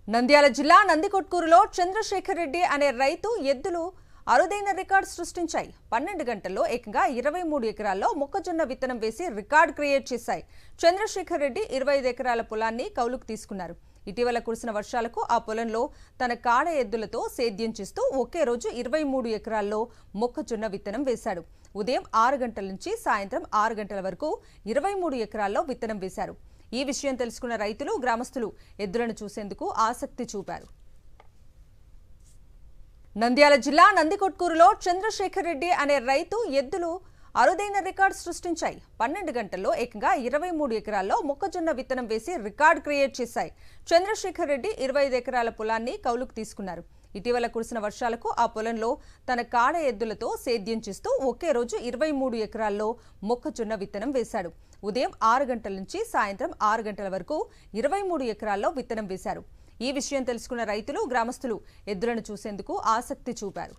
నంద్యాల జిల్లా నందికొట్కూరులో చంద్రశేఖర్ రెడ్డి అనే రైతు ఎద్దులు అరుదైన రికార్డు సృష్టించాయి. 12 గంటల్లో ఏకంగా 23 ఎకరాల్లో మొక్కజొన్న విత్తనం వేసి రికార్డు క్రియేట్ చేశాయి. చంద్రశేఖర్ రెడ్డి 25 ఎకరాల పొలాన్ని కౌలుకు తీసుకున్నారు. ఇటీవల కురిసిన వర్షాలకు ఆ పొలంలో తన కాడ ఎద్దులతో సేద్యం చేస్తూ ఒకే రోజు 23 ఎకరాల్లో మొక్కజొన్న విత్తనం వేశాడు. ఉదయం 6 గంటల నుంచి సాయంత్రం 6 గంటల వరకు 23 ఎకరాల్లో విత్తనం వేశారు. ఈ విషయం తెలుసుకున్న రైతులు, గ్రామస్తులు ఎద్దులను చూసేందుకు ఆసక్తి చూపారు. నంద్యాల జిల్లా నందికొట్కూరులో చంద్రశేఖర్ రెడ్డి అనే రైతు ఎద్దులు అరుదైన రికార్డు సృష్టించాయి. 12 గంటల్లో ఏకంగా 23 ఎకరాల్లో మొక్కజొన్న విత్తనం వేసి రికార్డు క్రియేట్ చేశాయి. చంద్రశేఖర్ రెడ్డి 25 ఎకరాల పొలాన్ని కౌలుకు తీసుకున్నారు. ఇటీవల కురిసిన వర్షాలకు ఆ పొలంలో తన కాడ ఎద్దులతో సేద్యం చేస్తూ ఒకే రోజు 23 ఎకరాల్లో మొక్కజొన్న విత్తనం వేశాడు. ఉదయం 6 గంటల నుంచి సాయంత్రం 6 గంటల వరకు 23 ఎకరాల్లో విత్తనం వేశారు. ఈ విషయం తెలుసుకున్న రైతులు, గ్రామస్తులు ఎద్దులను చూసేందుకు ఆసక్తి చూపారు.